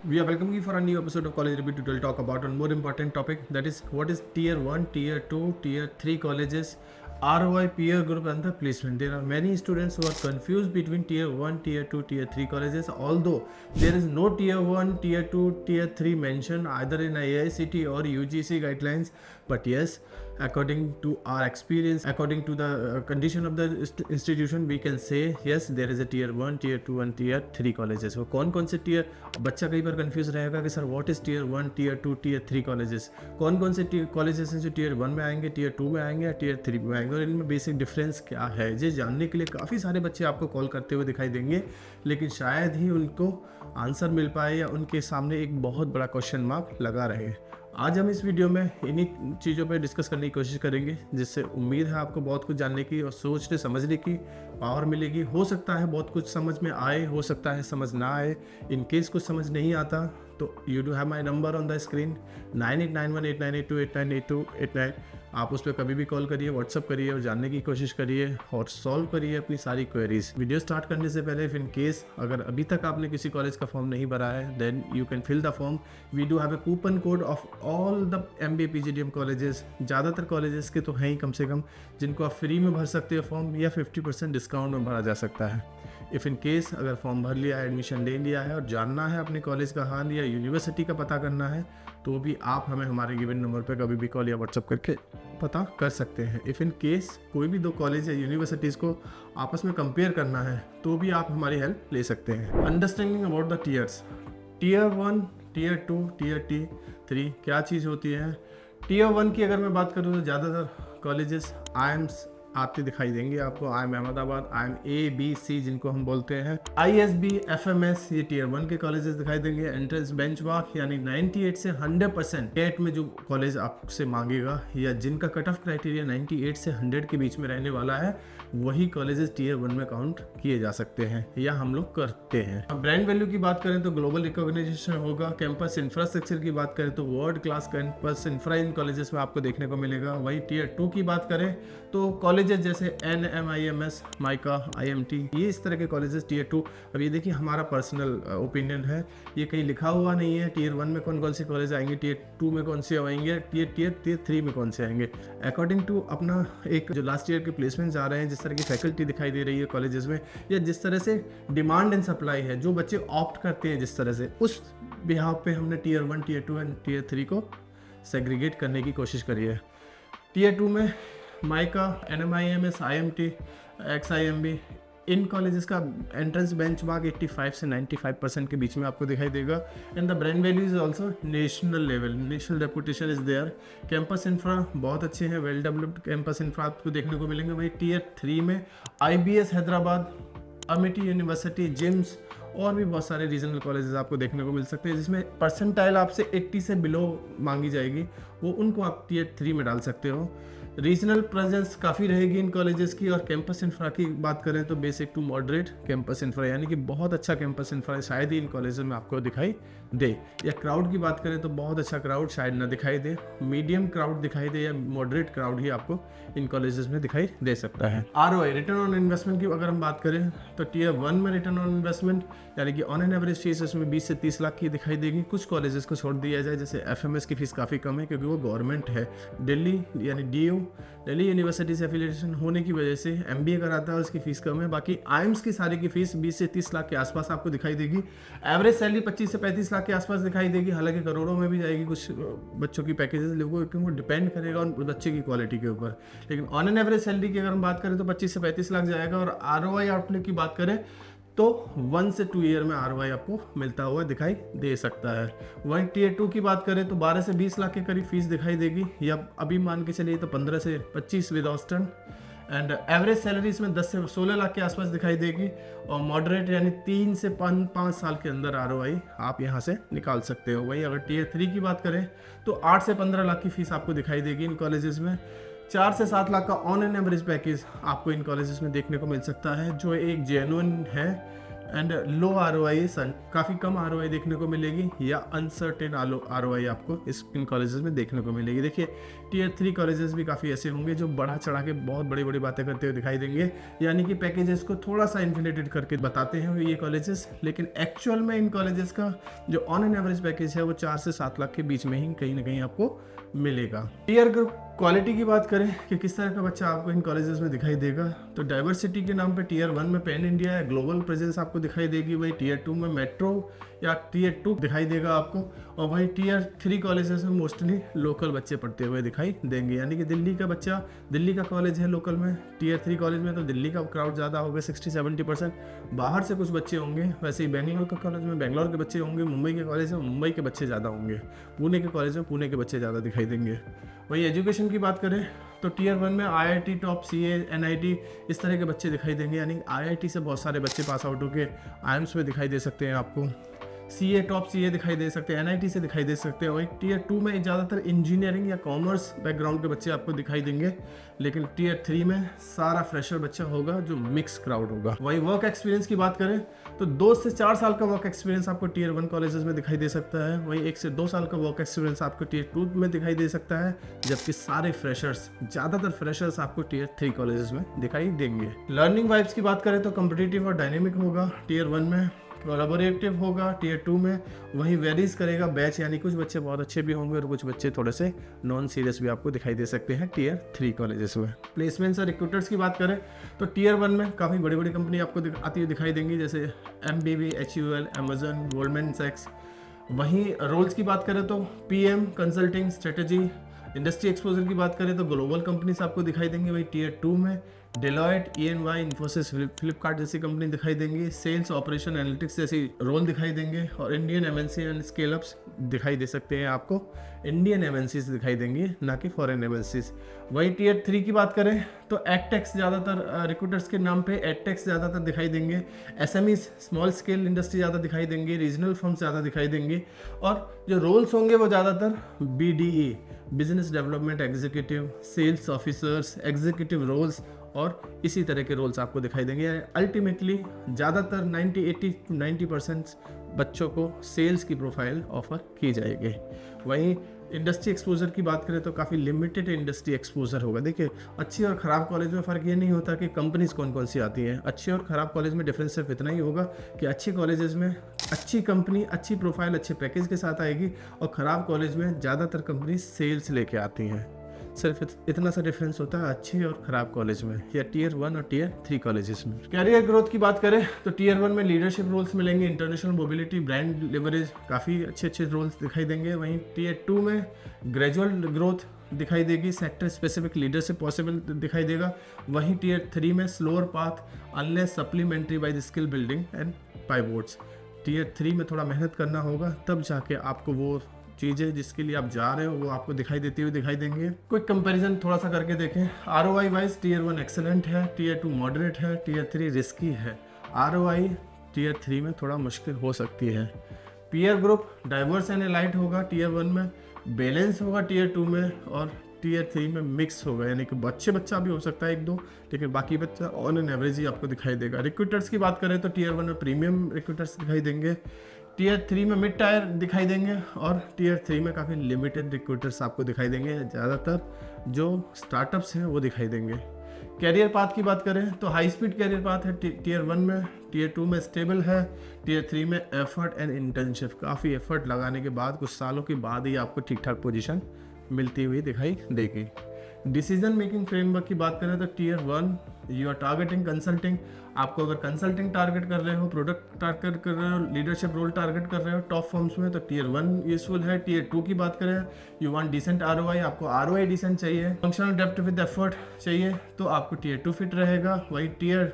We are welcoming you for a new episode of College Review Tutorial. Talk about one more important topic, that is what is tier 1, tier 2, tier 3 colleges, ROI, peer group and the placement. There are many students who are confused between tier 1, tier 2, tier 3 colleges, although there is no tier 1, tier 2, tier 3 mentioned either in AICTE or UGC guidelines. But yes, according to our experience, according to the condition of the institution, we can say yes, there is a tier 1, tier 2 and tier 3 colleges. So कौन कौन से tier, बच्चा कई बार confuse रहेगा कि sir what is tier 1, tier 2, tier 3 colleges, कौन कौन से कॉलेजेस हैं जो टीयर 1 में आएंगे, टीयर 2 में आएंगे या टीयर 3 में आएंगे, और इनमें बेसिक डिफरेंस क्या है, ये जानने के लिए काफ़ी सारे बच्चे आपको कॉल करते हुए दिखाई देंगे, लेकिन शायद ही उनको आंसर मिल पाए या उनके सामने एक बहुत बड़ा क्वेश्चन मार्क लगा रहे। आज हम इस वीडियो में इन्हीं चीज़ों पर डिस्कस करने की कोशिश करेंगे, जिससे उम्मीद है आपको बहुत कुछ जानने की और सोचने समझने की पावर मिलेगी। हो सकता है बहुत कुछ समझ में आए, हो सकता है समझ ना आए। इन केस कुछ समझ नहीं आता तो you do have my number on the screen 98918982898289। आप उस पर कभी भी कॉल करिए, व्हाट्सअप करिए और जानने की कोशिश करिए और सॉल्व करिए अपनी सारी क्वेरीज। वीडियो स्टार्ट करने से पहले इन केस अगर अभी तक आपने किसी कॉलेज का फॉर्म नहीं भरा है, then you can fill the form. We do have a coupon code of all the MBA PGDM colleges. ज़्यादातर कॉलेजेस के तो हैं ही कम से कम, जिनको आप फ्री में भर सकते हो फॉर्म या 50% डिस्काउंट में भरा जा सकता है। इफ़ इन केस अगर फॉर्म भर लिया है, एडमिशन ले लिया है और जानना है अपने कॉलेज का हाल या यूनिवर्सिटी का पता करना है, तो भी आप हमें हमारे गिवन नंबर पर कभी भी कॉल या व्हाट्सअप करके पता कर सकते हैं। इफ़ इन केस कोई भी दो कॉलेज या यूनिवर्सिटीज़ को आपस में कंपेयर करना है, तो भी आप हमारी हेल्प ले सकते हैं। Understanding about the tiers, tier 1, tier 2, tier 3 क्या चीज़ होती है। टीयर 1 की अगर मैं बात करूँ तो ज़्यादातर कॉलेजेस IIMs आते दिखाई देंगे आपको। IIM अहमदाबाद, IIM ABC जिनको हम बोलते हैं, ISB, FMS, ये टीयर 1 के कॉलेजेस दिखाई देंगे। एंट्रेंस बेंचमार्क यानी 98 से 100% टेट में जो कॉलेज आपसे मांगेगा या जिनका कट ऑफ क्राइटेरिया 98 से 100 के बीच में रहने वाला है, वही कॉलेजेस टीयर 1 में काउंट किए जा सकते हैं या हम लोग करते हैं। ब्रांड वैल्यू की बात करें तो ग्लोबल रिकॉग्निशन होगा। कैंपस इंफ्रास्ट्रक्चर की बात करें तो वर्ल्ड क्लास कैंपस इंफ्रा इन कॉलेजेस में आपको देखने को मिलेगा। वही टीयर 2 की बात करें तो कॉलेजेस जैसे NMIMS, माइका, IMT, ये इस तरह के कॉलेजेस टीयर 2। अब ये देखिए हमारा पर्सनल ओपिनियन है, ये कहीं लिखा हुआ नहीं है टीयर 1 में कौन कौन से कॉलेज आएंगे, टीयर 2 में कौन से आएंगे, टीयर 3 में कौन से आएंगे। अकॉर्डिंग टू अपना एक जो लास्ट ईयर के प्लेसमेंट्स आ रहे हैं, जिस तरह की फैकल्टी दिखाई दे रही है कॉलेजेस में, या जिस तरह से डिमांड एंड सप्लाई है, जो बच्चे ऑप्ट करते हैं जिस तरह से, उस बिहाव पे हमने टीयर 1, टीयर 2 एंड टीयर 3 को सेग्रीगेट करने की कोशिश करी है। टीयर 2 में माइका, NMIMS, IMT, XIMB, इन कॉलेजेस का एंट्रेंस बेंचमार्क 85 से 95% के बीच में आपको दिखाई देगा। And the brand value is also national level, national reputation is there. Campus infra बहुत अच्छे हैं, वेल डेवलप्ड कैंपस इंफ्रा आपको देखने को मिलेंगे। वही टीयर 3 में IBS Hyderabad, Amity university, JIMS और भी बहुत सारे रीजनल कॉलेजेस आपको देखने को मिल सकते हैं, जिसमें परसेंटाइल आपसे 80 से बिलो मांगी जाएगी, वो उनको आप टीयर 3 में डाल सकते हो। रीजनल प्रेजेंस काफ़ी रहेगी इन कॉलेजेस की। और कैंपस इंफ्रा की बात करें तो basic to moderate campus infra, यानी कि बहुत अच्छा कैंपस इंफ्रा शायद ही इन कॉलेजेस में आपको दिखाई दे। या क्राउड की बात करें तो बहुत अच्छा क्राउड शायद ना दिखाई दे, मीडियम क्राउड दिखाई दे या मॉडरेट क्राउड ही आपको इन कॉलेजेस में दिखाई दे सकता है। ROI, रिटर्न ऑन इन्वेस्टमेंट की अगर हम बात करें तो टीयर 1 में रिटर्न ऑन इन्वेस्टमेंट यानी कि ऑन एन एवरेज फीस इसमें 20 से 30 लाख की दिखाई देगी। कुछ कॉलेजेस को छोड़ दिया जाए, जैसे FMS की फीस काफ़ी कम है क्योंकि वो गवर्नमेंट है। दिल्ली यानी DU, दिल्ली यूनिवर्सिटी से एफिलिएशन होने की वजह से MBA कराता है और उसकी फीस कम है। बाकी IIMS की सारी की फीस 20 से 30 लाख के आसपास आपको दिखाई देगी। एवरेज सैलरी 25 से 35 लाख के आसपास दिखाई देगी, हालांकि करोड़ों में भी जाएगी कुछ बच्चों की पैकेजेस, लोगों क्योंकि वो डिपेंड करेगा उन बच्चे की क्वालिटी के ऊपर। लेकिन ऑन एन एवरेज सैलरी की अगर हम बात करें तो 25 से 35 लाख जाएगा। और ROI आउटलुक की बात करें तो 1 से 2 ईयर में ROI आपको मिलता हुआ दिखाई दे सकता है। वहीं टीयर 2 की बात करें तो 12 से 20 लाख के करीब फीस दिखाई देगी, या अभी मान के चलिए तो 15 से 25 with hostel. And average salary इसमें 10 से 16 लाख के आसपास दिखाई देगी। और मॉडरेट यानी 3 से 5 साल के अंदर ROI आप यहाँ से निकाल सकते हो। वहीं अगर टीयर 3 की बात करें तो 8 से 15 लाख की फीस आपको दिखाई देगी इन कॉलेजेस में। 4 से 7 लाख का ऑन एन एवरेज पैकेज आपको इन कॉलेजेस में देखने को मिल सकता है, जो एक जेन्युइन है एंड लो ROI, काफ़ी कम ROI देखने को मिलेगी, या अनसर्टेन ROI आपको इन कॉलेजेस में देखने को मिलेगी। देखिए टियर 3 कॉलेजेस भी काफ़ी ऐसे होंगे जो बढ़ा चढ़ा के बहुत बड़ी बड़ी बातें करते हुए दिखाई देंगे, यानी कि पैकेजेस को थोड़ा सा इन्फ्लेटेड करके बताते हैं ये कॉलेजेस, लेकिन एक्चुअल में इन कॉलेजेस का जो ऑन एन एवरेज पैकेज है वो 4 से 7 लाख के बीच में ही कहीं ना कहीं आपको मिलेगा। टियर ग्रुप क्वालिटी की बात करें कि किस तरह का बच्चा आपको इन कॉलेजेस में दिखाई देगा, तो डाइवर्सिटी के नाम पे टियर 1 में पैन इंडिया या ग्लोबल प्रेजेंस आपको दिखाई देगी, वही टियर 2 में मेट्रो या टियर 2 दिखाई देगा आपको, और वही टियर 3 कॉलेजेस में मोस्टली लोकल बच्चे पढ़ते हुए दिखाई देंगे, यानी कि दिल्ली का बच्चा, दिल्ली का कॉलेज है लोकल में, टियर 3 कॉलेज में तो दिल्ली का क्राउड ज़्यादा होगा 60-70%, बाहर से कुछ बच्चे होंगे, वैसे ही बेंगलोर का कॉलेज में बेंगलोर के बच्चे होंगे, मुंबई के कॉलेज में मुंबई के बच्चे ज़्यादा होंगे, पुणे के कॉलेज में पुणे के बच्चे ज़्यादा दिखाई देंगे। वही एजुकेशन की बात करें तो टियर 1 में IIT टॉप, CA, NIT इस तरह के बच्चे दिखाई देंगे, यानी IIT से बहुत सारे बच्चे पास आउट होकर IIMS में दिखाई दे सकते हैं आपको, CA टॉप CA दिखाई दे सकते हैं, NIT से दिखाई दे सकते हैं। वही टियर 2 में ज़्यादातर इंजीनियरिंग या कॉमर्स बैकग्राउंड के बच्चे आपको दिखाई देंगे, लेकिन टियर 3 में सारा फ्रेशर बच्चा होगा जो मिक्स क्राउड होगा। वही वर्क एक्सपीरियंस की बात करें तो 2 से 4 साल का वर्क एक्सपीरियंस आपको टियर 1 कॉलेजेस में दिखाई दे सकता है, वही 1 से 2 साल का वर्क एक्सपीरियंस आपको टियर 2 में दिखाई दे सकता है, जबकि सारे फ्रेशर्स, ज़्यादातर फ्रेशर्स आपको टियर 3 कॉलेजेस में दिखाई देंगे। लर्निंग वाइब्स की बात करें तो कम्पिटिटिव और डायनेमिक होगा टियर 1 में, कोलैबोरेटिव होगा टियर 2 में, वही वेरीज करेगा बैच, यानी कुछ बच्चे बहुत अच्छे भी होंगे और कुछ बच्चे थोड़े से नॉन सीरियस भी आपको दिखाई दे सकते हैं टियर 3 कॉलेजेस में। प्लेसमेंट्स और रिक्रूटर्स की बात करें तो टियर 1 में काफ़ी बड़ी बड़ी कंपनी आपको आती हुई दिखाई देंगी, जैसे MBB, HUL, अमेजन, गोल्डमैन सैक्स। वहीं रोल्स की बात करें तो PM, consulting, strategy. Industry exposure की बात करें तो ग्लोबल कंपनीज आपको दिखाई देंगी, वही टियर 2 में डेलॉयट, EY, इन्फोसिस, फ्लिपकार्ट जैसी कंपनी दिखाई देंगी, सेल्स, ऑपरेशन, एनालिटिक्स जैसी रोल दिखाई देंगे, और Indian MNC and scale ups दिखाई दे सकते हैं आपको, इंडियन MNCs दिखाई देंगी ना कि फॉरेन MNCs। वही टियर 3 की बात करें तो एडटेक्स, ज़्यादातर रिक्रूटर्स के नाम पे एडटेक्स ज़्यादातर दिखाई देंगे, SMEs, स्मॉल स्केल इंडस्ट्री ज़्यादा दिखाई देंगे, रीजनल फर्म्स ज़्यादा दिखाई देंगे, और जो रोल्स होंगे वो ज़्यादातर BDE, business development executive, sales officers, executive roles और इसी तरह के रोल्स आपको दिखाई देंगे। अल्टीमेटली ज़्यादातर 80 बच्चों को सेल्स की प्रोफाइल ऑफर की जाएगी। वहीं इंडस्ट्री एक्सपोजर की बात करें तो काफ़ी लिमिटेड इंडस्ट्री एक्सपोजर होगा। देखिए अच्छी और ख़राब कॉलेज में फ़र्क ये नहीं होता कि कंपनीज कौन कौन सी आती हैं, अच्छे और ख़राब कॉलेज में डिफरेंस सिर्फ इतना ही होगा कि अच्छी कॉलेजेस में अच्छी कंपनी, अच्छी प्रोफाइल, अच्छे पैकेज के साथ आएगी, और ख़राब कॉलेज में ज़्यादातर कंपनी सेल्स लेके आती हैं। सिर्फ इतना सा डिफरेंस होता है अच्छे और ख़राब कॉलेज में, या टियर 1 और टियर 3 कॉलेजेस में। कैरियर ग्रोथ की बात करें तो टियर 1 में लीडरशिप रोल्स मिलेंगे, इंटरनेशनल मोबिलिटी, ब्रांड लिवरेज, काफ़ी अच्छे रोल्स दिखाई देंगे। वहीं टियर 2 में ग्रेजुअल ग्रोथ दिखाई देगी, सेक्टर स्पेसिफिक लीडरशिप पॉसिबल दिखाई देगा। वहीं टियर 3 में slower path unless supplementary by the skill building and pivots. Tier 3 में थोड़ा मेहनत करना होगा, तब जाके आपको वो चीज़ें जिसके लिए आप जा रहे हो वो आपको दिखाई देती हुई दिखाई देंगे। क्विक कंपैरिजन थोड़ा सा करके देखें। ROI वाइज टियर 1 एक्सेलेंट है, टियर 2 मॉडरेट है, टियर 3 रिस्की है। ROI टियर 3 में थोड़ा मुश्किल हो सकती है। Peer group diverse and elite होगा टियर 1 में, बैलेंस होगा टियर 2 में, और टियर 3 में मिक्स होगा, यानी कि बच्चा भी हो सकता है 1-2, लेकिन बाकी बच्चा ऑन एन एवरेज ही आपको दिखाई देगा। रिक्रूटर्स की बात करें तो टियर 1 में प्रीमियम रिक्रूटर्स दिखाई देंगे, टियर 3 में मिड टायर दिखाई देंगे, और टियर 3 में काफ़ी लिमिटेड रिक्रूटर्स आपको दिखाई देंगे, ज़्यादातर जो स्टार्टअप्स हैं वो दिखाई देंगे। कैरियर पाथ की बात करें तो हाई स्पीड कैरियर पाथ है टियर 1 में, टियर 2 में स्टेबल है, टियर 3 में एफर्ट एंड इंटर्नशिप, काफ़ी एफर्ट लगाने के बाद कुछ सालों के बाद ही आपको ठीक ठाक पोजीशन मिलती हुई दिखाई देगी। डिसीजन मेकिंग फ्रेमवर्क की बात करें तो tier 1 you are targeting consulting, आपको अगर कंसल्टिंग टारगेट कर रहे हो, प्रोडक्ट टारगेट कर रहे हो, लीडरशिप रोल टारगेट कर रहे हो टॉप फर्म्स में, तो टियर 1 यूजफुल है। टियर 2 की बात करें, यू वांट डिसेंट ROI, आपको ROI डिसेंट चाहिए, फंक्शनल डेप्थ विद एफर्ट चाहिए, तो आपको टियर 2 फिट रहेगा। वही टियर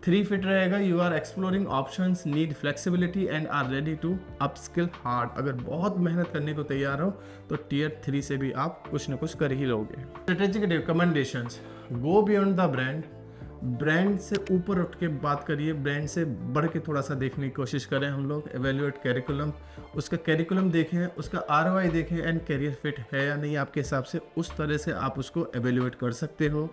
3 फिट रहेगा, you are exploring options, need flexibility and are ready to upskill hard, अगर बहुत मेहनत करने को तैयार हो तो टियर 3 से भी आप कुछ ना कुछ कर ही लोगे। Strategic recommendations, go beyond the brand, brand से ऊपर उठ के बात करिए, ब्रांड से बढ़ के थोड़ा सा देखने की कोशिश करें हम लोग। एवेल्युएट कैरिकुलम, उसका कैरिकुलम देखें, उसका ROI देखें एंड कैरियर फिट है या नहीं आपके हिसाब से, उस तरह से आप उसको एवेल्युएट कर सकते हो।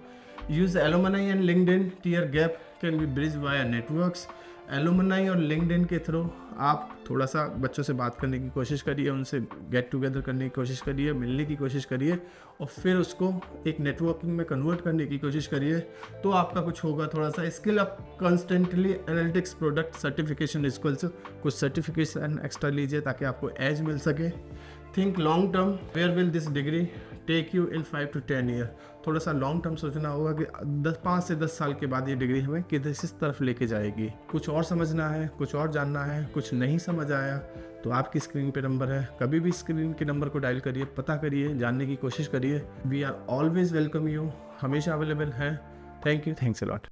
Use alumni and LinkedIn, tier gap can be bridge via networks, alumni और लिंक्डइन के थ्रू आप थोड़ा सा बच्चों से बात करने की कोशिश करिए, उनसे गेट टुगेदर करने की कोशिश करिए, मिलने की कोशिश करिए और फिर उसको एक नेटवर्किंग में कन्वर्ट करने की कोशिश करिए, तो आपका कुछ होगा। थोड़ा सा skill up constantly, analytics product certification skills, कुछ सर्टिफिकेशन एक्स्ट्रा लीजिए ताकि आपको एज मिल सके। Think long term, where will this degree take you in 5 to 10 year. थोड़ा सा लॉन्ग टर्म सोचना होगा कि 5 से 10 साल के बाद ये डिग्री हमें किस तरफ लेके जाएगी। कुछ और समझना है, कुछ और जानना है, कुछ नहीं समझ आया तो आपकी स्क्रीन पे नंबर है, कभी भी स्क्रीन के नंबर को डायल करिए, पता करिए, जानने की कोशिश करिए। We are always welcome you, हमेशा अवेलेबल हैं। Thank you, thanks a lot.